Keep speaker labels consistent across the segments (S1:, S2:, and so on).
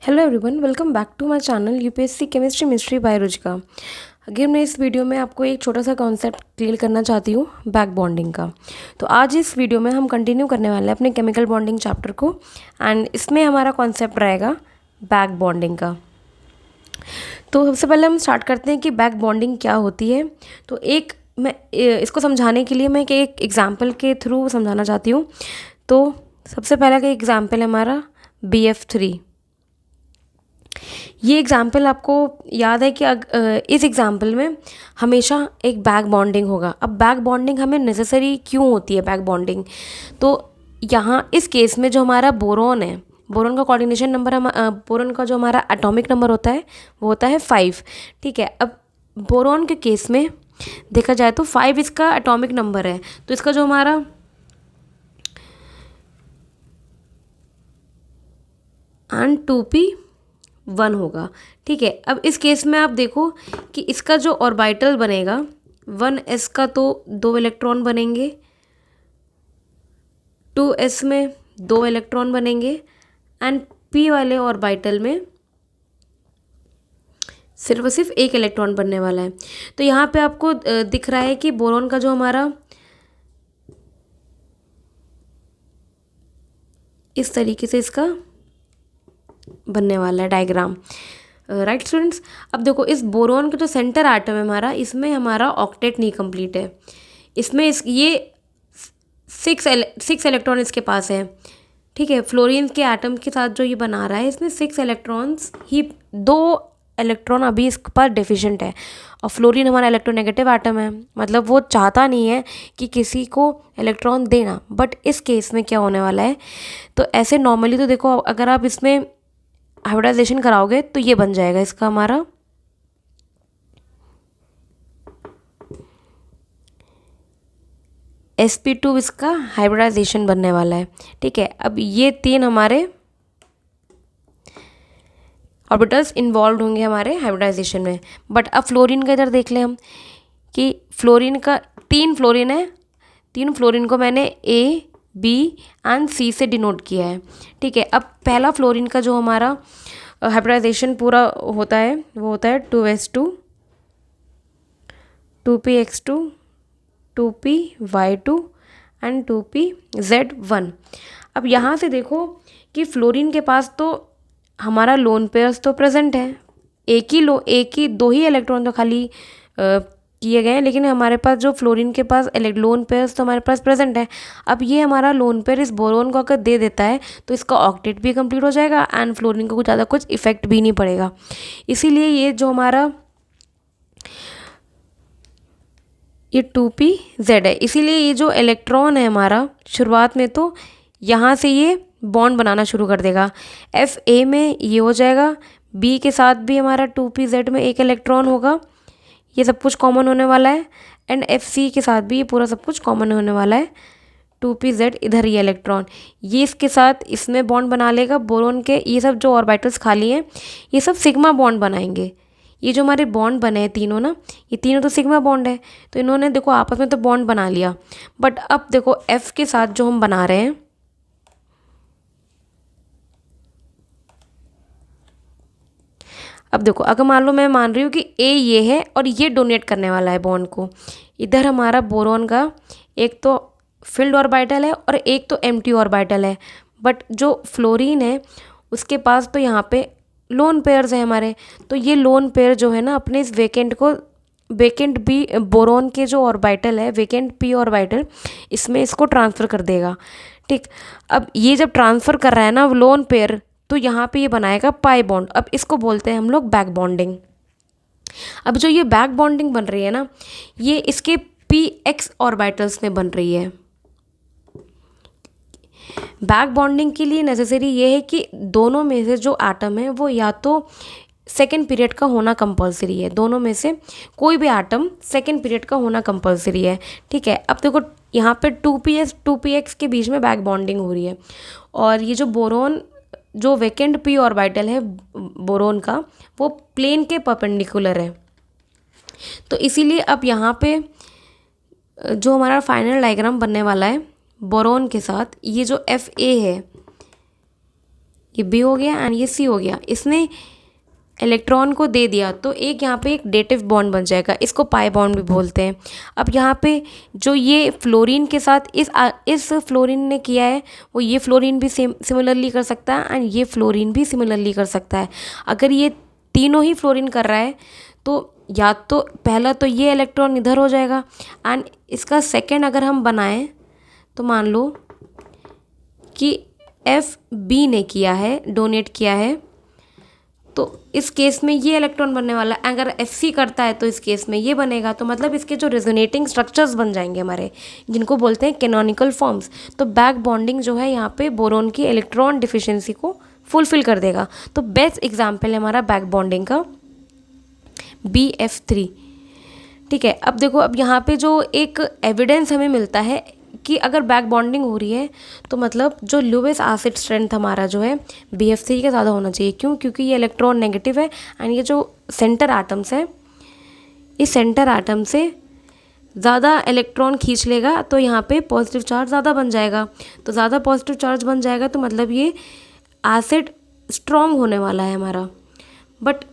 S1: Hello everyone, welcome back to my channel UPSC chemistry mystery biology का। अगर मैं इस वीडियो में आपको एक छोटा सा कॉन्सेप्ट क्लियर करना चाहती हूँ बैक बॉन्डिंग का। तो आज इस वीडियो में हम कंटिन्यू करने वाले हैं अपने केमिकल बॉन्डिंग चैप्टर को, एंड इसमें हमारा कॉन्सेप्ट रहेगा बैक बॉन्डिंग का। तो सबसे पहले हम स्टार्ट करते हैं कि बैक बॉन्डिंग क्या होती है। तो मैं इसको समझाने के लिए मैं एक एग्जाम्पल के थ्रू समझाना चाहती हूँ। तो सबसे पहला का एग्जाम्पल है हमारा BF3। ये एग्ज़ाम्पल आपको याद है कि इस एग्ज़ाम्पल में हमेशा एक बैक बॉन्डिंग होगा। अब बैक बॉन्डिंग हमें नेसेसरी क्यों होती है बैक बॉन्डिंग? तो यहाँ इस केस में जो हमारा बोरॉन है, बोरॉन का कोऑर्डिनेशन नंबर बोरॉन का जो हमारा एटॉमिक नंबर होता है वो होता है 5। ठीक है, अब बोरॉन के केस में देखा जाए तो 5 इसका एटॉमिक नंबर है। तो इसका जो हमारा एंड 2p1 होगा। ठीक है, अब इस केस में आप देखो कि इसका जो ऑर्बिटल बनेगा 1s का, तो 2 इलेक्ट्रॉन बनेंगे, 2s में 2 इलेक्ट्रॉन बनेंगे, एंड p वाले ऑर्बिटल में सिर्फ और सिर्फ 1 इलेक्ट्रॉन बनने वाला है। तो यहाँ पे आपको दिख रहा है कि बोरॉन का जो हमारा इस तरीके से इसका बनने वाला है डायग्राम। राइट स्टूडेंट्स, अब देखो इस बोरॉन का जो सेंटर एटम है हमारा, इसमें हमारा ऑक्टेट नहीं कंप्लीट है। इसमें ये 6 इलेक्ट्रॉन इसके पास है। ठीक है, फ्लोरीन के एटम के साथ जो ये बना रहा है इसमें 6 इलेक्ट्रॉन्स ही, 2 इलेक्ट्रॉन अभी इसके पास डेफिशिएंट है। और फ्लोरीन हमारा इलेक्ट्रोनेगेटिव एटम है, मतलब वो चाहता नहीं है कि किसी को इलेक्ट्रॉन देना। बट इस केस में क्या होने वाला है, तो ऐसे नॉर्मली तो देखो अगर आप इसमें हाइब्रिडाइजेशन कराओगे तो ये बन जाएगा इसका हमारा sp2, इसका हाइब्रिडाइजेशन बनने वाला है। ठीक है, अब ये 3 हमारे ऑर्बिटल्स इन्वॉल्व होंगे हमारे हाइब्रिडाइजेशन में। बट अब फ्लोरीन का इधर देख लें हम कि फ्लोरीन का 3 फ्लोरीन है, 3 फ्लोरीन को मैंने A, B एंड C से डिनोट किया है। ठीक है, अब पहला फ्लोरीन का जो हमारा हाइब्रिडाइजेशन पूरा होता है वो होता है 2s2, 2px2, 2py2 and 2pz1। अब यहाँ से देखो कि फ्लोरीन के पास तो हमारा लोन पेयर्स तो प्रेजेंट है, एक ही 2 ही इलेक्ट्रॉन तो खाली किए गए हैं, लेकिन हमारे पास जो फ्लोरीन के पास लोन पेयर्स तो हमारे पास प्रेजेंट है। अब ये हमारा लोन पेयर इस बोरोन को अगर दे देता है तो इसका ऑक्टेट भी कंप्लीट हो जाएगा एंड फ्लोरीन को ज़्यादा कुछ इफेक्ट भी नहीं पड़ेगा। इसीलिए ये जो हमारा ये 2pz है। इसीलिए ये जो इलेक्ट्रॉन है हमारा शुरुआत में तो यहाँ से ये बॉन्ड बनाना शुरू कर देगा। Fa में ये हो जाएगा, B के साथ भी हमारा 2pz में 1 इलेक्ट्रॉन होगा, ये सब कुछ कॉमन होने वाला है, एंड Fc के साथ भी ये पूरा सब कुछ कॉमन होने वाला है। 2pz इधर ये इलेक्ट्रॉन ये इसके साथ इसमें बॉन्ड बना लेगा। बोरोन के ये सब जो ऑर्बिटल्स खाली हैं ये सब सिग्मा बॉन्ड बनाएंगे। ये जो हमारे बॉन्ड बने हैं तीनों ना, ये तीनों तो सिग्मा बॉन्ड है, तो इन्होंने देखो आपस में तो बॉन्ड बना लिया। बट अब देखो F के साथ जो हम बना रहे हैं, अब देखो अगर मान लो मैं मान रही हूँ कि A ये है और ये डोनेट करने वाला है बॉन्ड को, इधर हमारा बोरॉन का एक तो फिल्ड ऑर्बिटल है और एक तो एम्प्टी ऑर्बिटल है। बट जो फ्लोरीन है उसके पास तो यहाँ पे लोन पेयर्स है हमारे, तो ये लोन पेयर जो है ना अपने इस वेकेंट बी बोरॉन के जो ऑर्बिटल है वेकेंट p ऑर्बिटल, इसमें इसको ट्रांसफ़र कर देगा। ठीक, अब ये जब ट्रांसफ़र कर रहा है ना लोन पेयर, तो यहाँ पे ये बनाएगा पाई बॉन्ड। अब इसको बोलते हैं हम लोग बैक बॉन्डिंग। अब जो ये बैक बॉन्डिंग बन रही है ना, ये इसके px ऑर्बिटल्स में बन रही है। बैक बॉन्डिंग के लिए नेसेसरी ये है कि दोनों में से जो एटम है वो या तो सेकेंड पीरियड का होना कंपलसरी है, दोनों में से कोई भी एटम सेकेंड पीरियड का होना कंपलसरी है। ठीक है, अब देखो यहाँ पे 2px के बीच में बैक बॉन्डिंग हो रही है, और ये जो बोरोन जो वेकेंट p ऑर्बिटल है बोरोन का वो प्लेन के परपेंडिकुलर है। तो इसीलिए अब यहाँ पे जो हमारा फाइनल डायग्राम बनने वाला है बोरोन के साथ, ये जो Fa है ये बी हो गया एंड ये सी हो गया, इसने इलेक्ट्रॉन को दे दिया तो एक यहाँ पे एक डेटिव बॉन्ड बन जाएगा, इसको पाई बॉन्ड भी बोलते हैं। अब यहाँ पे जो ये फ्लोरीन के साथ इस फ्लोरीन ने किया है, वो ये फ्लोरीन भी सिमिलरली कर सकता है एंड ये फ्लोरीन भी सिमिलरली कर सकता है। अगर ये तीनों ही फ्लोरीन कर रहा है तो या तो पहला तो ये इलेक्ट्रॉन इधर हो जाएगा एंड इसका सेकेंड अगर हम बनाएं तो मान लो कि एफ बी ने किया है, डोनेट किया है, तो इस केस में ये इलेक्ट्रॉन बनने वाला है। अगर एफ सी करता है तो इस केस में ये बनेगा। तो मतलब इसके जो रेजोनेटिंग स्ट्रक्चर्स बन जाएंगे हमारे, जिनको बोलते हैं कैनोनिकल फॉर्म्स। तो बैक बॉन्डिंग जो है यहाँ पे बोरोन की इलेक्ट्रॉन डिफिशिएंसी को फुलफिल कर देगा। तो बेस्ट एग्जाम्पल है हमारा बैक बॉन्डिंग का BF3। ठीक है, अब देखो, अब यहाँ पे जो एक एविडेंस हमें मिलता है कि अगर बैक बॉन्डिंग हो रही है तो मतलब जो लुईस एसिड स्ट्रेंथ हमारा जो है BF3 का ज़्यादा होना चाहिए। क्यों? क्योंकि ये इलेक्ट्रॉन नेगेटिव है एंड ये जो सेंटर एटम्स है, इस सेंटर एटम से ज़्यादा इलेक्ट्रॉन खींच लेगा तो यहाँ पे पॉजिटिव चार्ज ज़्यादा बन जाएगा। तो ज़्यादा पॉजिटिव चार्ज बन जाएगा तो मतलब ये एसिड स्ट्रॉन्ग होने वाला है हमारा। बट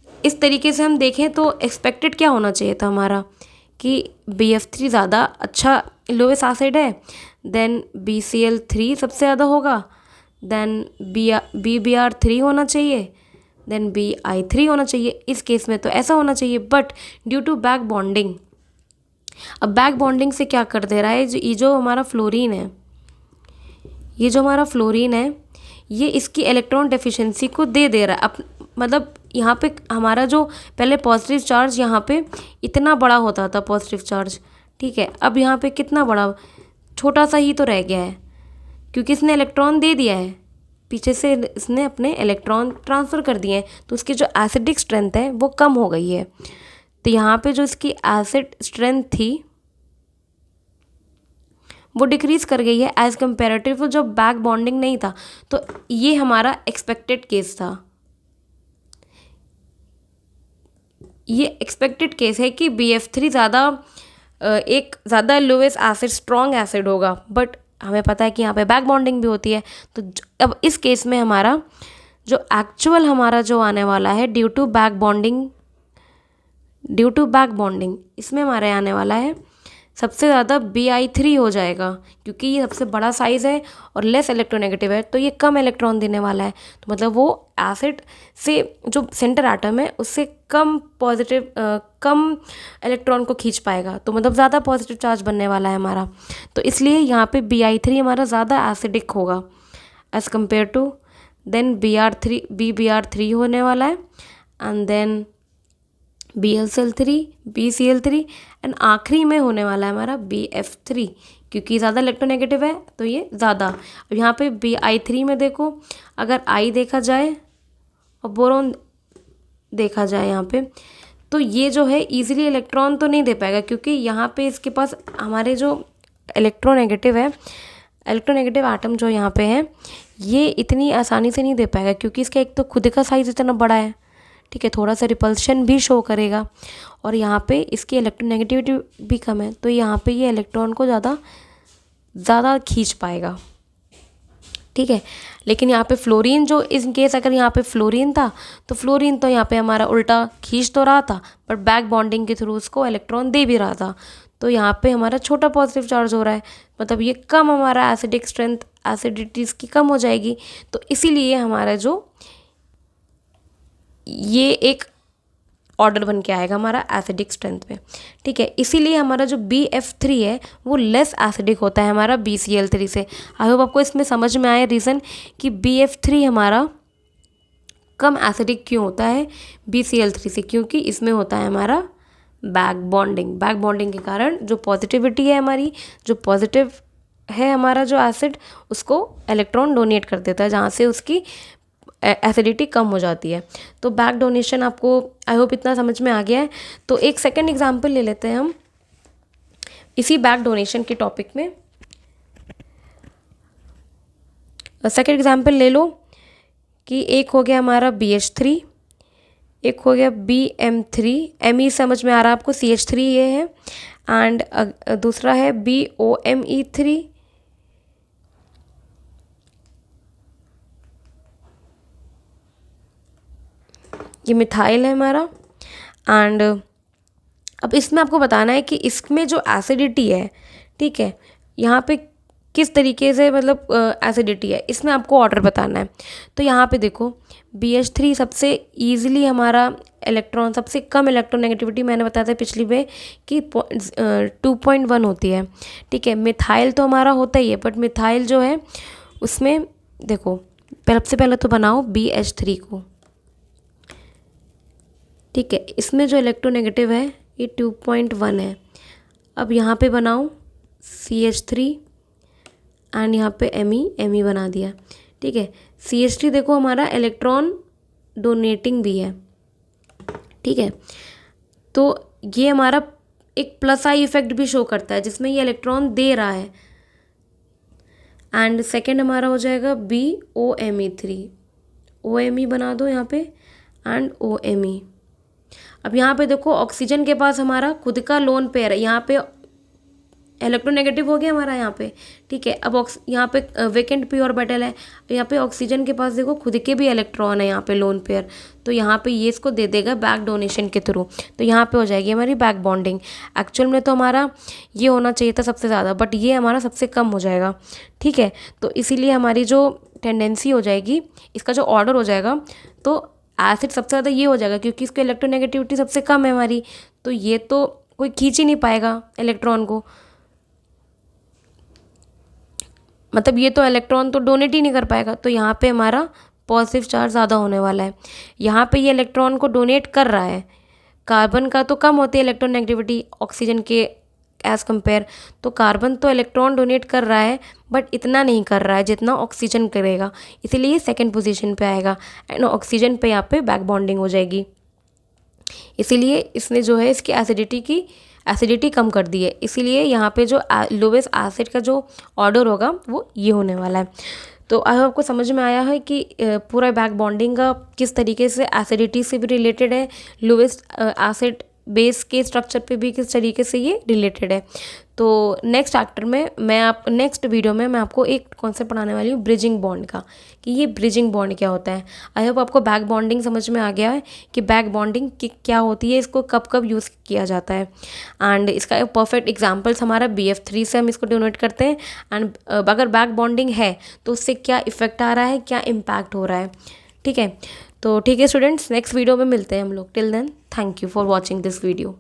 S1: इस तरीके से हम देखें तो एक्सपेक्टेड क्या होना चाहिए था हमारा कि BF3 ज़्यादा अच्छा लोएस्ट एसिड है, देन BCl3 सबसे ज़्यादा होगा, देन BBr3 होना चाहिए, देन BI3 होना चाहिए। इस केस में तो ऐसा होना चाहिए, but due to back bonding, अब बैक बॉन्डिंग से क्या कर दे रहा है, ये जो हमारा फ्लोरीन है, ये जो हमारा फ्लोरीन है, ये इसकी इलेक्ट्रॉन डेफिशिएंसी को दे रहा है। अब मतलब यहाँ पे हमारा जो पहले पॉजिटिव चार्ज यहाँ पे इतना बड़ा होता था पॉजिटिव चार्ज, ठीक है, अब यहाँ पे कितना बड़ा, छोटा सा ही तो रह गया है, क्योंकि इसने इलेक्ट्रॉन दे दिया है, पीछे से इसने अपने इलेक्ट्रॉन ट्रांसफ़र कर दिए हैं, तो उसकी जो एसिडिक स्ट्रेंथ है वो कम हो गई है। तो यहाँ पे जो इसकी एसिड स्ट्रेंथ थी वो डिक्रीज़ कर गई है एज़ कम्पेरेटिव जब बैक बॉन्डिंग नहीं था। तो ये हमारा एक्सपेक्टेड केस था, ये एक्सपेक्टेड केस है कि BF3 ज़्यादा एक ज़्यादा लोएस्ट एसिड स्ट्रॉन्ग एसिड होगा, बट हमें पता है कि यहाँ पे बैक बॉन्डिंग भी होती है। तो अब इस केस में हमारा जो एक्चुअल हमारा जो आने वाला है ड्यू टू बैक बॉन्डिंग इसमें हमारे आने वाला है सबसे ज़्यादा BI3 हो जाएगा, क्योंकि ये सबसे बड़ा साइज़ है और लेस इलेक्ट्रोनेगेटिव है, तो ये कम इलेक्ट्रॉन देने वाला है। तो मतलब वो एसिड से जो सेंटर एटम है उससे कम इलेक्ट्रॉन को खींच पाएगा, तो मतलब ज़्यादा पॉजिटिव चार्ज बनने वाला है हमारा। तो इसलिए यहाँ पे BI3 हमारा ज़्यादा एसिडिक होगा as compare to, then BBr3 होने वाला है, एंड देन BCl3 एंड आखिरी में होने वाला है हमारा BF3, क्योंकि ज़्यादा इलेक्ट्रोनेगेटिव है तो ये ज़्यादा। अब यहाँ पे BI3 में देखो, अगर I देखा जाए और बोरोन देखा जाए यहाँ पे, तो ये जो है इजीली इलेक्ट्रॉन तो नहीं दे पाएगा, क्योंकि यहाँ पे इसके पास हमारे जो इलेक्ट्रोनेगेटिव एटम जो यहाँ पे है ये इतनी आसानी से नहीं दे पाएगा, क्योंकि इसका एक तो खुद का साइज़ इतना बड़ा है, ठीक है, थोड़ा सा रिपल्शन भी शो करेगा, और यहाँ पे इसकी इलेक्ट्रोनेगेटिविटी भी कम है, तो यहाँ पे ये इलेक्ट्रॉन को ज़्यादा खींच पाएगा, ठीक है। लेकिन यहाँ पे फ्लोरीन जो इन केस अगर यहाँ पे फ्लोरीन था तो फ्लोरीन तो यहाँ पे हमारा उल्टा खींच तो रहा था, बट बैक बॉन्डिंग के थ्रू उसको इलेक्ट्रॉन दे भी रहा था, तो यहाँ पे हमारा छोटा पॉजिटिव चार्ज हो रहा है, मतलब ये कम हमारा एसिडिक स्ट्रेंथ, एसिडिटी इसकी कम हो जाएगी। तो इसीलिए हमारा जो ये एक ऑर्डर बन के आएगा हमारा एसिडिक स्ट्रेंथ पे, ठीक है। इसीलिए हमारा जो BF3 है वो लेस एसिडिक होता है हमारा BCl3 से। आई होप आपको इसमें समझ में आया रीज़न कि BF3 हमारा कम एसिडिक क्यों होता है BCl3 से, क्योंकि इसमें होता है हमारा बैक बॉन्डिंग के कारण जो पॉजिटिविटी है हमारी, जो पॉजिटिव है हमारा जो एसिड, उसको इलेक्ट्रॉन डोनेट कर देता है, जहाँ से उसकी एसिडिटी कम हो जाती है। तो बैक डोनेशन आपको आई होप इतना समझ में आ गया है। तो एक सेकंड एग्जांपल ले लेते हैं हम इसी बैक डोनेशन के टॉपिक में। सेकंड एग्जांपल ले लो कि एक हो गया हमारा BH3, एक हो गया BM3, Me समझ में आ रहा है आपको, CH3 ये है, एंड दूसरा है BOMe3, ये मिथाइल है हमारा। एंड अब इसमें आपको बताना है कि इसमें जो एसिडिटी है, ठीक है, यहाँ पे किस तरीके से मतलब एसिडिटी है, इसमें आपको ऑर्डर बताना है। तो यहाँ पे देखो BH3 सबसे ईजिली हमारा इलेक्ट्रॉन, सबसे कम इलेक्ट्रोनेगेटिविटी मैंने बताया था पिछली में कि 2.1 होती है, ठीक है। मिथाइल तो हमारा होता ही है, बट मिथाइल जो है उसमें देखो सबसे पहले तो बनाओ BH3 को, ठीक है। इसमें जो इलेक्ट्रोनेगेटिव है ये 2.1 है। अब यहाँ पे बनाओ CH3 एंड यहाँ पे Me बना दिया, ठीक है। CH3 देखो हमारा इलेक्ट्रॉन डोनेटिंग भी है, ठीक है। तो ये हमारा एक प्लस आई इफेक्ट भी शो करता है जिसमें ये इलेक्ट्रॉन दे रहा है। एंड सेकेंड हमारा हो जाएगा BOMe3, OMe बना दो यहाँ पे एंड OMe। अब यहाँ पे देखो ऑक्सीजन के पास हमारा खुद का लोन पेयर है, यहाँ पे इलेक्ट्रोनेगेटिव हो गया हमारा यहाँ पे, ठीक है। अब यहाँ पे वेकेंट p ऑर्बिटल है, यहाँ पे ऑक्सीजन के पास देखो खुद के भी इलेक्ट्रॉन है यहाँ पे लोन पेयर, तो यहाँ पे ये इसको दे देगा बैक डोनेशन के थ्रू, तो यहाँ पे हो जाएगी हमारी बैक बॉन्डिंग। एक्चुअल में तो हमारा ये होना चाहिए था सबसे ज़्यादा, बट ये हमारा सबसे कम हो जाएगा, ठीक है। तो इसीलिए हमारी जो टेंडेंसी हो जाएगी, इसका जो ऑर्डर हो जाएगा, तो एसिड सबसे ज़्यादा ये हो जाएगा क्योंकि इसकी इलेक्ट्रोनेगेटिविटी सबसे कम है हमारी, तो ये तो कोई खींच ही नहीं पाएगा इलेक्ट्रॉन को, मतलब ये तो इलेक्ट्रॉन तो डोनेट ही नहीं कर पाएगा, तो यहाँ पे हमारा पॉजिटिव चार्ज ज़्यादा होने वाला है। यहाँ पे ये इलेक्ट्रॉन को डोनेट कर रहा है, कार्बन का तो कम होती है इलेक्ट्रोनेगेटिविटी ऑक्सीजन के एज़ कंपेयर, तो कार्बन तो इलेक्ट्रॉन डोनेट कर रहा है बट इतना नहीं कर रहा है जितना ऑक्सीजन करेगा, इसीलिए सेकेंड पोजीशन पे आएगा एंड ऑक्सीजन पे यहाँ पे बैक बॉन्डिंग हो जाएगी। इसीलिए इसने जो है इसकी एसिडिटी कम कर दी है, इसीलिए यहाँ पे जो लोवेस्ट एसिड का जो ऑर्डर होगा वो ये होने वाला है। तो आई होप आपको समझ में आया है कि पूरा बैक बॉन्डिंग का किस तरीके से एसिडिटी से भी रिलेटेड है, लोवेस्ट एसिड बेस के स्ट्रक्चर पे भी किस तरीके से ये रिलेटेड है। तो नेक्स्ट नेक्स्ट वीडियो में मैं आपको एक कॉन्सेप्ट पढ़ाने वाली हूँ ब्रिजिंग बॉन्ड का, कि ये ब्रिजिंग बॉन्ड क्या होता है। आई होप आपको बैक बॉन्डिंग समझ में आ गया है कि बैक बॉन्डिंग क्या होती है, इसको कब कब यूज़ किया जाता है। एंड इसका एक परफेक्ट एग्जाम्पल्स हमारा BF3 से हम इसको डोनेट करते हैं। एंड अगर बैक बॉन्डिंग है तो उससे क्या इफेक्ट आ रहा है, क्या इम्पैक्ट हो रहा है, ठीक है। तो ठीक है स्टूडेंट्स, नेक्स्ट वीडियो में मिलते हैं हम लोग। Till then thank you for watching this video.